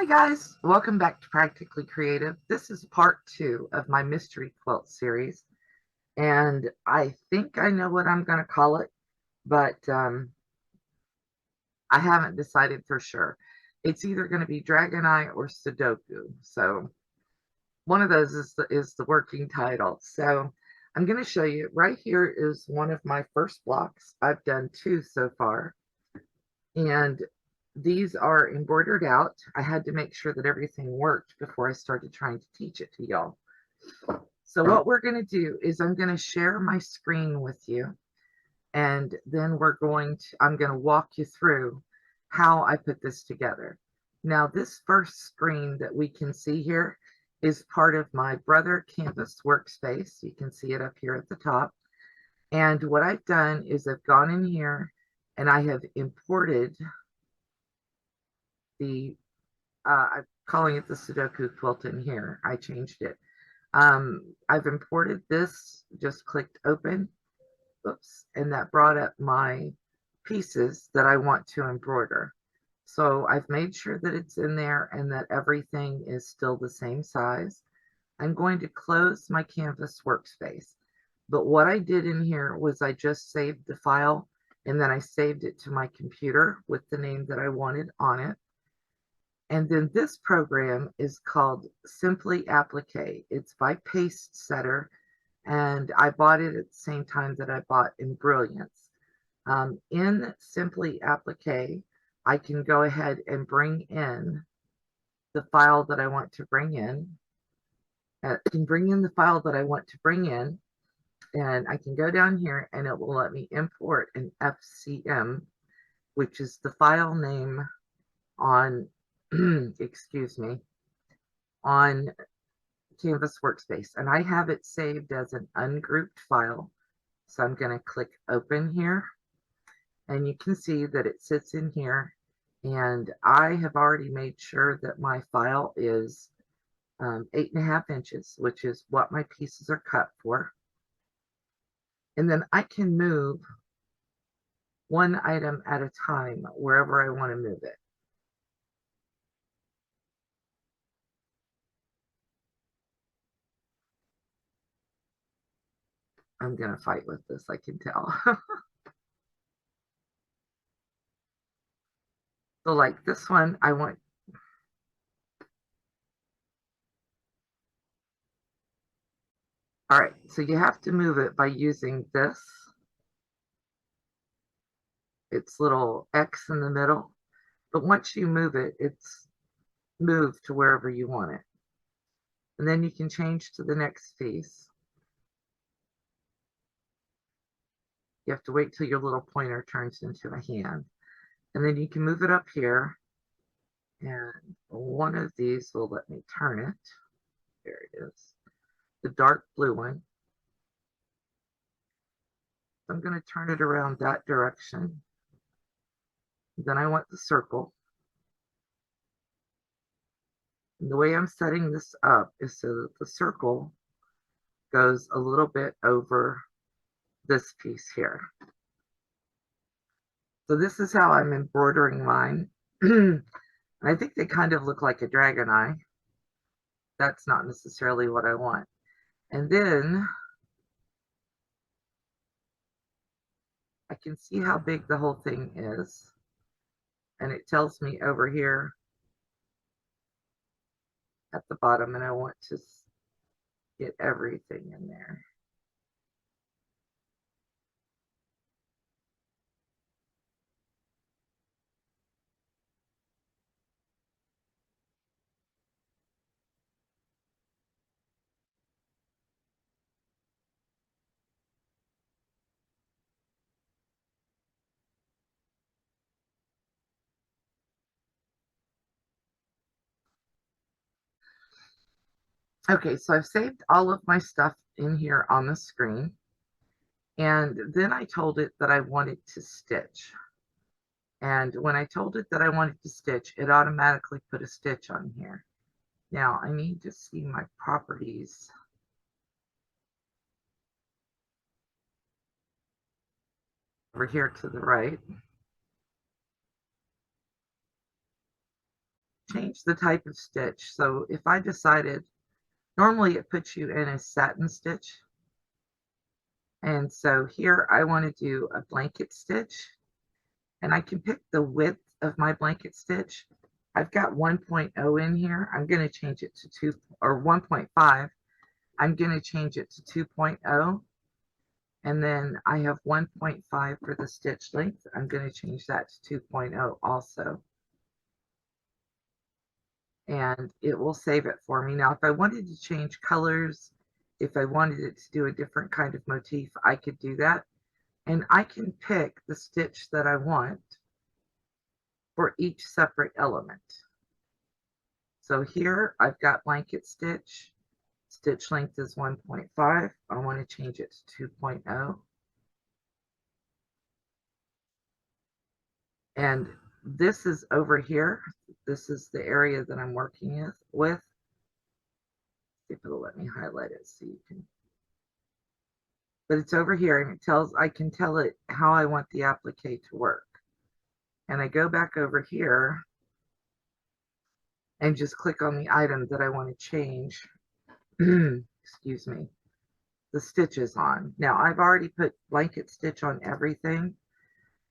Hi guys, welcome back to Practically Creative. This is part 2 of my mystery quilt series, and I think I know what I'm going to call it, but I haven't decided for sure. It's either going to be Dragon Eye or Sudoku, so one of those is the working title. So I'm going to show you. Right here is one of my first blocks. I've done 2 so far, and these are embroidered out. I had to make sure that everything worked before I started trying to teach it to y'all. So what we're going to do is I'm going to share my screen with you, and then I'm going to walk you through how I put this together. Now, this first screen that we can see here is part of my Brother Canvas workspace. You can see it up here at the top. And what I've done is I've gone in here and I have imported I'm calling it the Sudoku quilt in here. I changed it. I've imported this, just clicked open, oops, and that brought up my pieces that I want to embroider. So I've made sure that it's in there and that everything is still the same size. I'm going to close my Canvas workspace. But what I did in here was I just saved the file and then I saved it to my computer with the name that I wanted on it. And then this program is called Simply Applique. It's by Paste Setter, and I bought it at the same time that I bought in Brilliance. In Simply Applique, I can go ahead and bring in the file that I want to bring in. I can bring in the file that I want to bring in, and I can go down here and it will let me import an FCM, which is the file name on excuse me, on Canvas Workspace. And I have it saved as an ungrouped file. So I'm going to click open here. And you can see that it sits in here. And I have already made sure that my file is 8.5 inches, which is what my pieces are cut for. And then I can move one item at a time wherever I want to move it. I'm going to fight with this, I can tell. So like this one, I want, all right, so you have to move it by using this. It's little X in the middle. But once you move it, it's moved to wherever you want it. And then you can change to the next piece. You have to wait till your little pointer turns into a hand. And then you can move it up here. And one of these will let me turn it. There it is. The dark blue one. I'm going to turn it around that direction. Then I want the circle. And the way I'm setting this up is so that the circle goes a little bit over this piece here. So this is how I'm embroidering mine. I think they kind of look like a dragon eye. That's not necessarily what I want. And then I can see how big the whole thing is. And it tells me over here at the bottom, and I want to get everything in there. Okay, so I've saved all of my stuff in here on the screen. And then I told it that I wanted to stitch. And when I told it that I wanted to stitch, it automatically put a stitch on here. Now I need to see my properties. Over here to the right. change the type of stitch. So if I decided, normally it puts you in a satin stitch. And so here I want to do a blanket stitch, and I can pick the width of my blanket stitch. I've got 1.0 in here. I'm going to change it to 2 or 1.5. I'm going to change it to 2.0. And then I have 1.5 for the stitch length. I'm going to change that to 2.0 also. And it will save it for me. Now, if I wanted to change colors, if I wanted it to do a different kind of motif, I could do that. And I can pick the stitch that I want for each separate element. So here I've got blanket stitch. Stitch length is 1.5. I want to change it to 2.0. And this is over here. This is the area that I'm working with. See if it'll let me highlight it so you can. But it's over here, and it tells, I can tell it how I want the applique to work. And I go back over here and just click on the item that I want to change. Excuse me, the stitches on. Now I've already put blanket stitch on everything,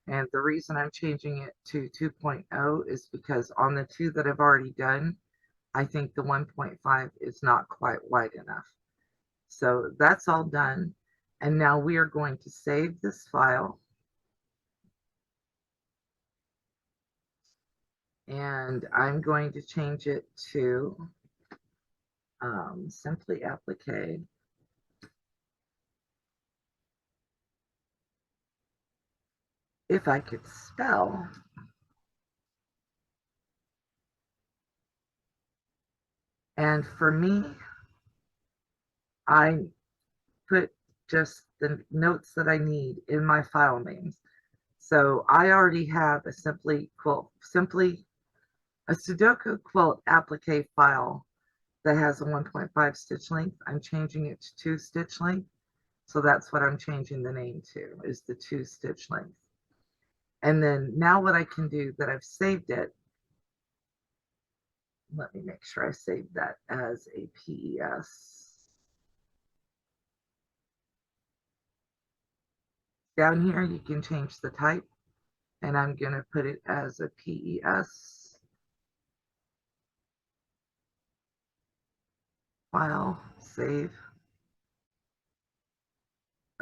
and the reason I'm changing it to 2.0 is because on the two that I've already done, I think the 1.5 is not quite wide enough. So that's all done, and now we are going to save this file, and I'm going to change it to simply applique. If I could spell. And for me, I put just the notes that I need in my file names. So I already have a simply a Sudoku quilt applique file that has a 1.5 stitch length. I'm changing it to 2 stitch length. So that's what I'm changing the name to, is the 2 stitch length. And then now what I can do that I've saved it, let me make sure I saved that as a PES. Down here, you can change the type, and I'm going to put it as a PES. File, save.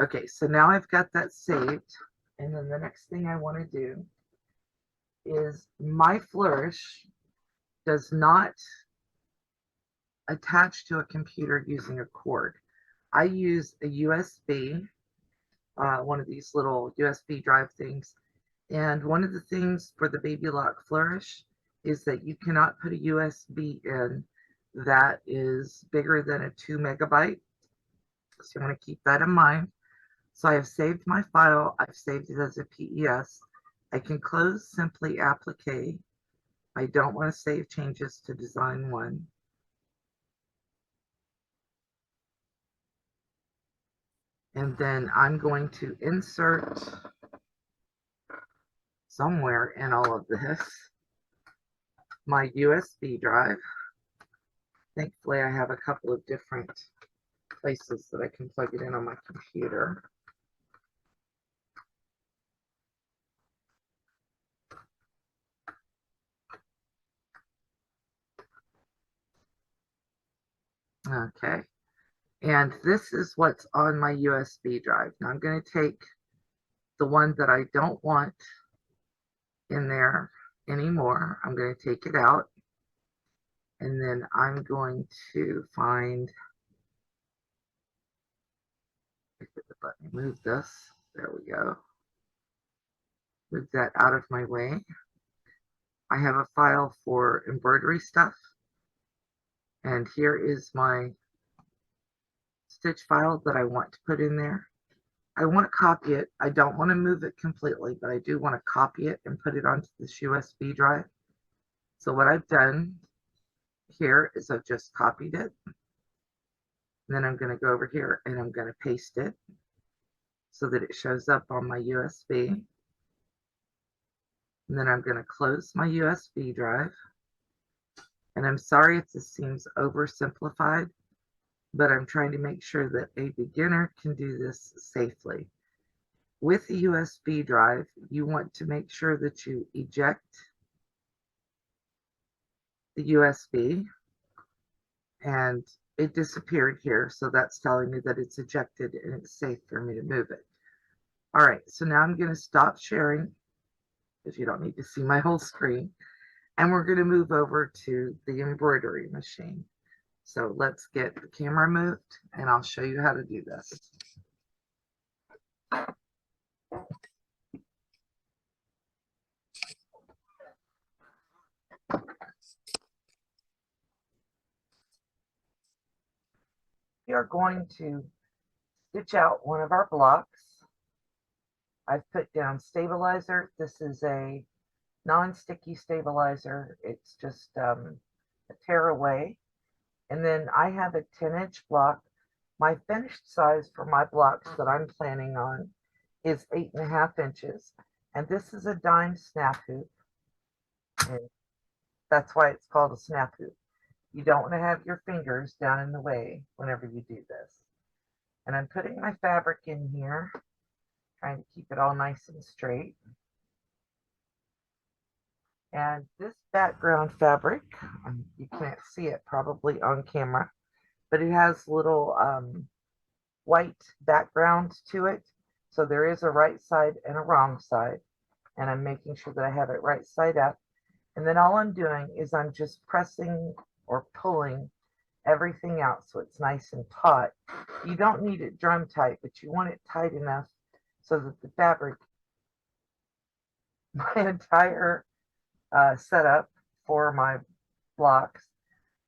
Okay, so now I've got that saved, and then the next thing I want to do is my flourish does not attach to a computer using a cord. I use a USB, one of these little USB drive things, and one of the things for the Baby Lock Flourish is that you cannot put a USB in that is bigger than a 2 megabyte. So you want to keep that in mind. So I have saved my file. I've saved it as a PES. I can close simply applique. I don't want to save changes to design 1. And then I'm going to insert somewhere in all of this my USB drive. Thankfully, I have a couple of different places that I can plug it in on my computer. Okay, and this is what's on my USB drive. Now I'm going to take the one that I don't want in there anymore. I'm going to take it out, and then I'm going to find, if it would let me move this, there we go. Move that out of my way. I have a file for embroidery stuff, and here is my stitch file that I want to put in there. I want to copy it. I don't want to move it completely, but I do want to copy it and put it onto this USB drive. So what I've done here is I've just copied it. And then I'm going to go over here and I'm going to paste it so that it shows up on my USB. And then I'm going to close my USB drive. And I'm sorry if this seems oversimplified, but I'm trying to make sure that a beginner can do this safely. With the USB drive, you want to make sure that you eject the USB, and it disappeared here, so that's telling me that it's ejected and it's safe for me to move it. All right, so now I'm going to stop sharing because you don't need to see my whole screen, and we're going to move over to the embroidery machine. So let's get the camera moved and I'll show you how to do this. We are going to stitch out one of our blocks. I've put down stabilizer. This is a non-sticky stabilizer. It's just a tear away. And then I have a 10-inch block. My finished size for my blocks that I'm planning on is 8.5 inches. And this is a dime snap hoop. And that's why it's called a snap hoop. You don't want to have your fingers down in the way whenever you do this. And I'm putting my fabric in here, trying to keep it all nice and straight. And this background fabric, you can't see it probably on camera, but it has little white background to it. So there is a right side and a wrong side. And I'm making sure that I have it right side up. And then all I'm doing is I'm just pressing or pulling everything out so it's nice and taut. You don't need it drum tight, but you want it tight enough so that the fabric, my entire setup for my blocks,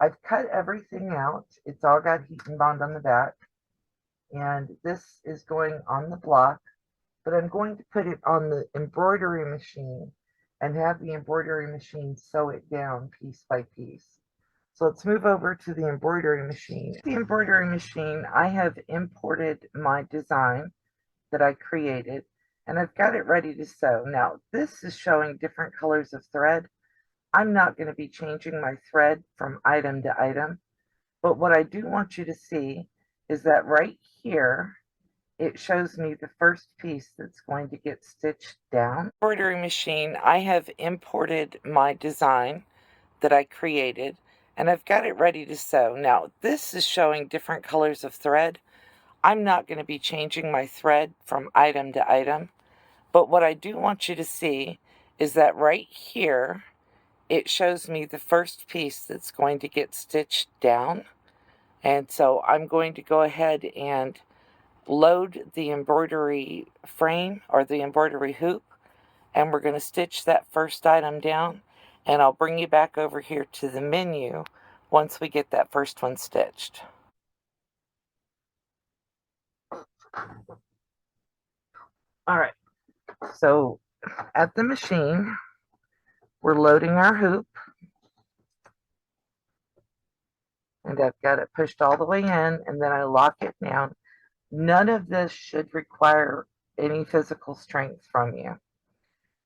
I've cut everything out. It's all got heat and bond on the back. And this is going on the block, but I'm going to put it on the embroidery machine and have the embroidery machine sew it down piece by piece. So let's move over to the embroidery machine. The embroidery machine, I have imported my design that I created, and I've got it ready to sew. Now, this is showing different colors of thread. I'm not going to be changing my thread from item to item, but what I do want you to see is that right here, it shows me the first piece that's going to get stitched down. Embroidery machine, I have imported my design that I created, and I've got it ready to sew. Now, this is showing different colors of thread. I'm not going to be changing my thread from item to item, but what I do want you to see is that right here, it shows me the first piece that's going to get stitched down. And so I'm going to go ahead and load the embroidery frame or the embroidery hoop, and we're going to stitch that first item down, and I'll bring you back over here to the menu once we get that first one stitched. All right, so at the machine, we're loading our hoop, and I've got it pushed all the way in, and then I lock it down. None of this should require any physical strength from you.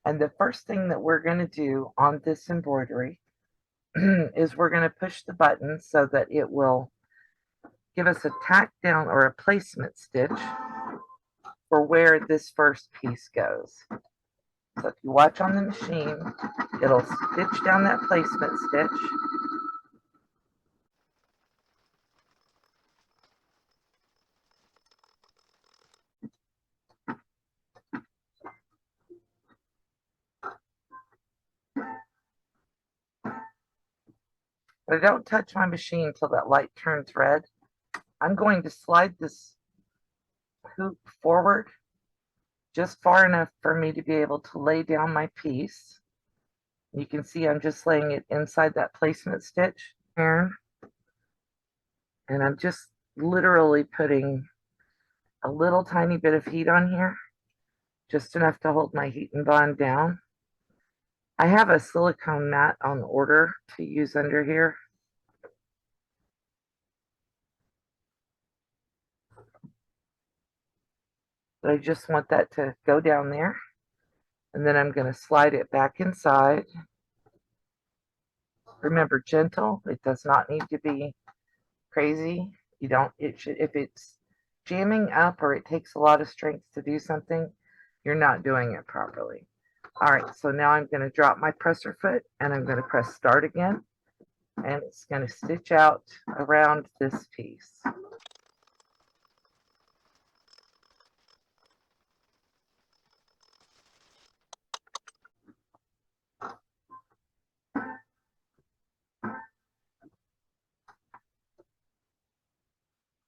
And the first thing that we're going to do on this embroidery is we're going to push the button so that it will give us a tack down or a placement stitch for where this first piece goes. So if you watch on the machine, it'll stitch down that placement stitch. But I don't touch my machine until that light turns red. I'm going to slide this hoop forward just far enough for me to be able to lay down my piece. You can see I'm just laying it inside that placement stitch here. And I'm just literally putting a little tiny bit of heat on here, just enough to hold my heat and bond down. I have a silicone mat on order to use under here. But I just want that to go down there. And then I'm going to slide it back inside. Remember, gentle. It does not need to be crazy. You don't, it should, if it's jamming up or it takes a lot of strength to do something, you're not doing it properly. All right, so now I'm going to drop my presser foot and I'm going to press start again, and it's going to stitch out around this piece.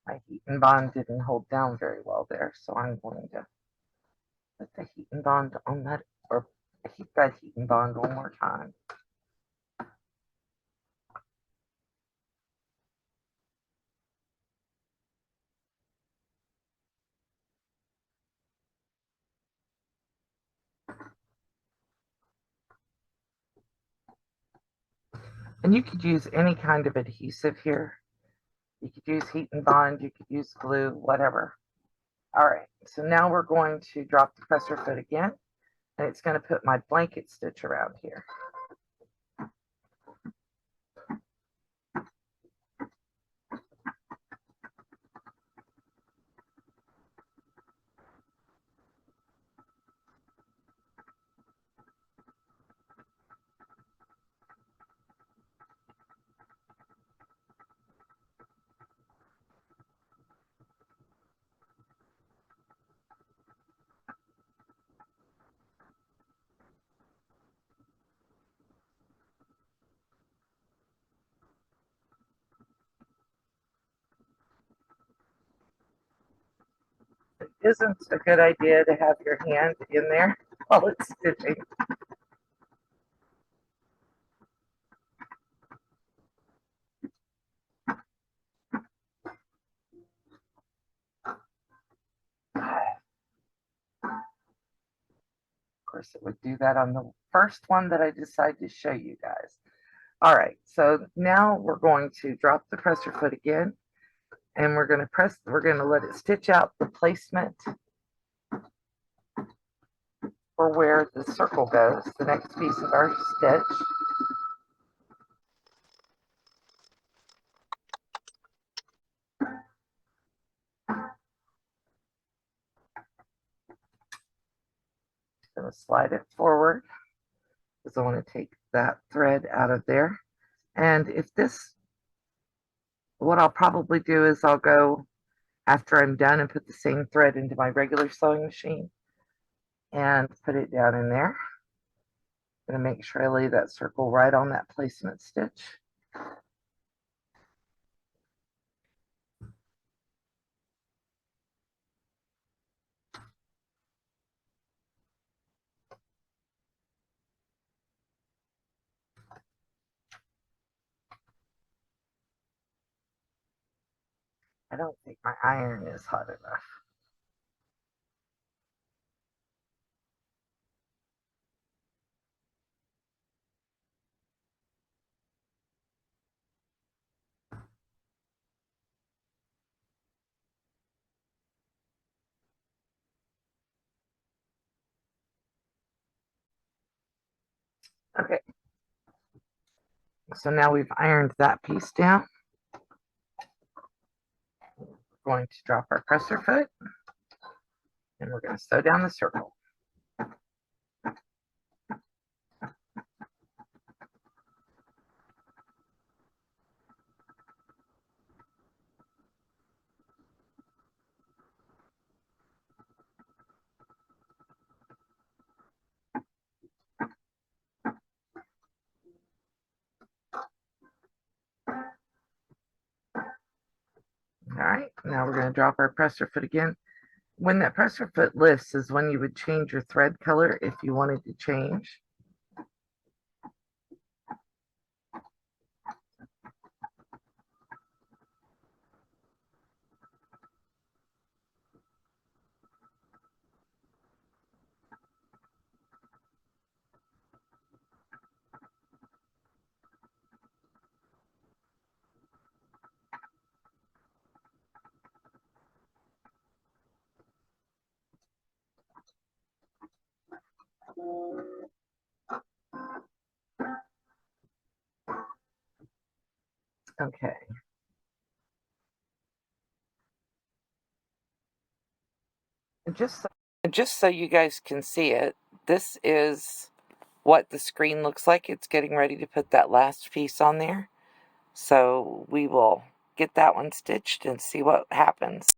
My heat and bond didn't hold down very well there, so I'm going to put the heat and bond on that, or heat that heat and bond one more time. And you could use any kind of adhesive here. You could use heat and bond, you could use glue, whatever. All right, so now we're going to drop the presser foot again, and it's going to put my blanket stitch around here. It isn't a good idea to have your hand in there while it's stitching. Of course, it would do that on the first one that I decided to show you guys. All right, so now we're going to drop the presser foot again, and we're going to let it stitch out the placement for where the circle goes, the next piece of our stitch. Going to slide it forward because I want to take that thread out of there. And if this, what I'll probably do is I'll go after I'm done and put the same thread into my regular sewing machine and put it down in there. I'm going to make sure I lay that circle right on that placement stitch. I don't think my iron is hot enough. Okay, so now we've ironed that piece down. We're going to drop our presser foot, and we're going to sew down the circle. All right, now we're going to drop our presser foot again. When that presser foot lifts is when you would change your thread color if you wanted to change. Okay. And just so you guys can see it, this is what the screen looks like. It's getting ready to put that last piece on there. So we will get that one stitched and see what happens.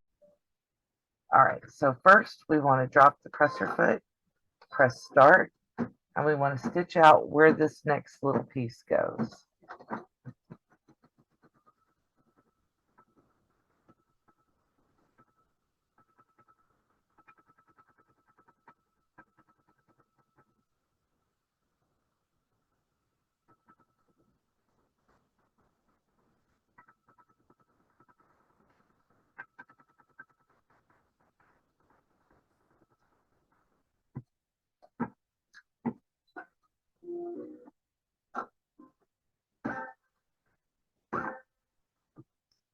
All right, so first we want to drop the presser foot, press start, and we want to stitch out where this next little piece goes.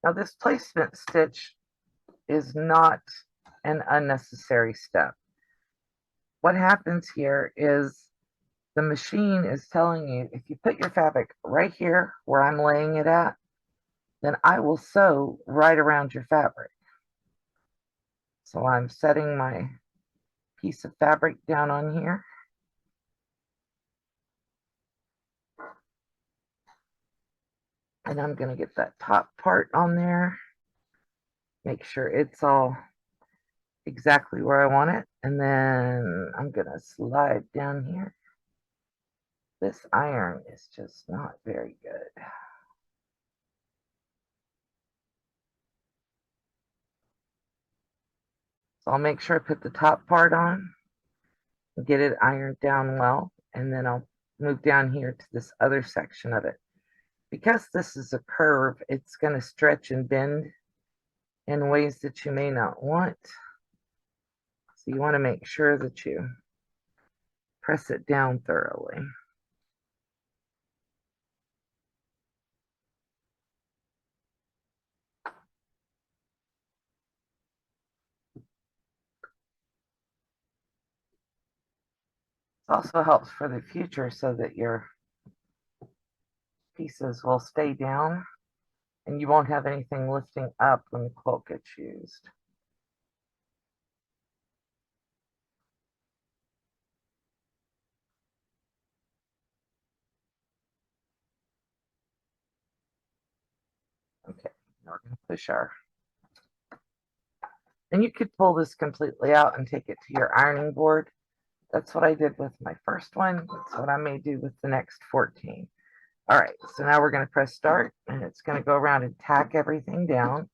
Now this placement stitch is not an unnecessary step. What happens here is the machine is telling you, if you put your fabric right here where I'm laying it at, then I will sew right around your fabric. So I'm setting my piece of fabric down on here. And I'm going to get that top part on there. Make sure it's all exactly where I want it. And then I'm going to slide down here. This iron is just not very good. So I'll make sure I put the top part on, get it ironed down well, and then I'll move down here to this other section of it. Because this is a curve, it's going to stretch and bend in ways that you may not want. So you want to make sure that you press it down thoroughly. It also helps for the future so that your pieces will stay down and you won't have anything lifting up when the quilt gets used. Okay, now we're going to push our, and you could pull this completely out and take it to your ironing board. That's what I did with my first one. That's what I may do with the next 14. All right, so now we're going to press start, and it's going to go around and tack everything down.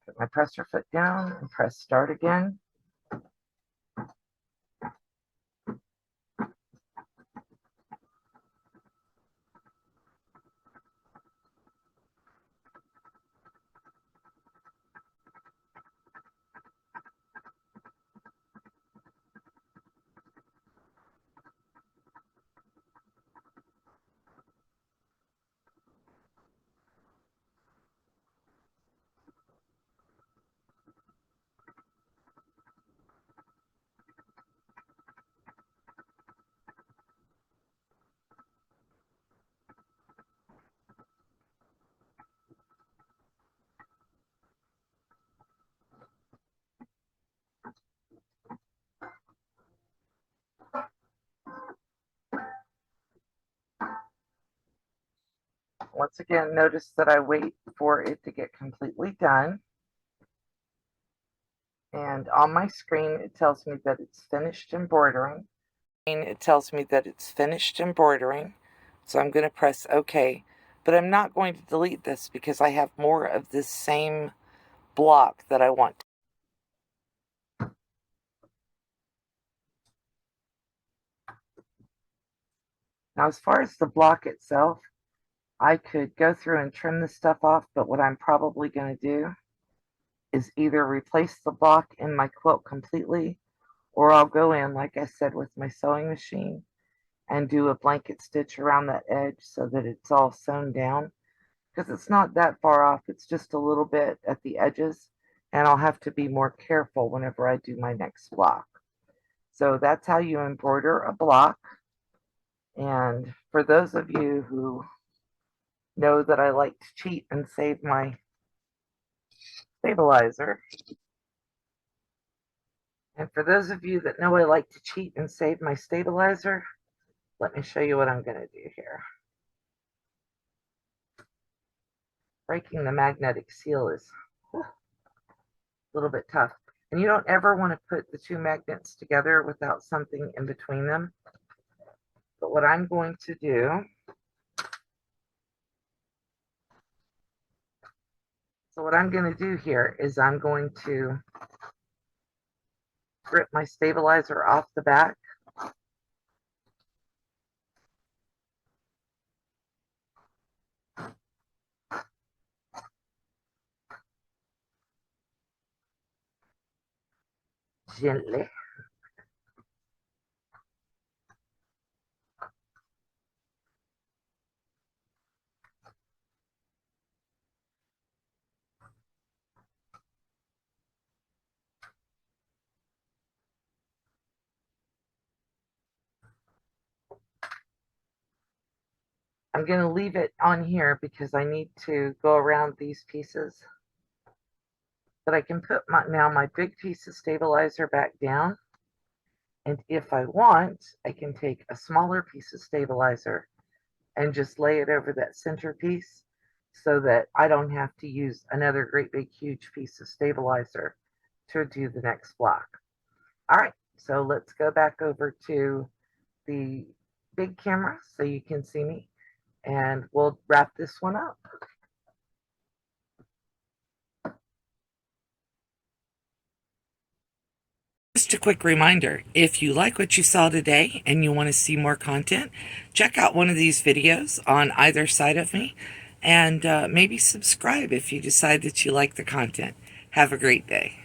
Put my presser foot down and press start again. Once again, notice that I wait for it to get completely done. And on my screen, it tells me that it's finished embroidering. It tells me that it's finished embroidering. So I'm going to press OK. But I'm not going to delete this because I have more of this same block that I want. Now, as far as the block itself, I could go through and trim this stuff off, but what I'm probably going to do is either replace the block in my quilt completely, or I'll go in, like I said, with my sewing machine and do a blanket stitch around that edge so that it's all sewn down, because it's not that far off. It's just a little bit at the edges, and I'll have to be more careful whenever I do my next block. So that's how you embroider a block. And for those of you who know that I like to cheat and save my stabilizer, and for those of you that know I like to cheat and save my stabilizer, let me show you what I'm going to do here. Breaking the magnetic seal is a little bit tough. And you don't ever want to put the two magnets together without something in between them. But what I'm going to do, here is I'm going to grip my stabilizer off the back. Gently. I'm going to leave it on here because I need to go around these pieces. But I can put my big piece of stabilizer back down. And if I want, I can take a smaller piece of stabilizer and just lay it over that center piece so that I don't have to use another great big huge piece of stabilizer to do the next block. All right, so let's go back over to the big camera so you can see me, and we'll wrap this one up. Just a quick reminder, if you like what you saw today and you want to see more content, check out one of these videos on either side of me, and maybe subscribe if you decide that you like the content. Have a great day.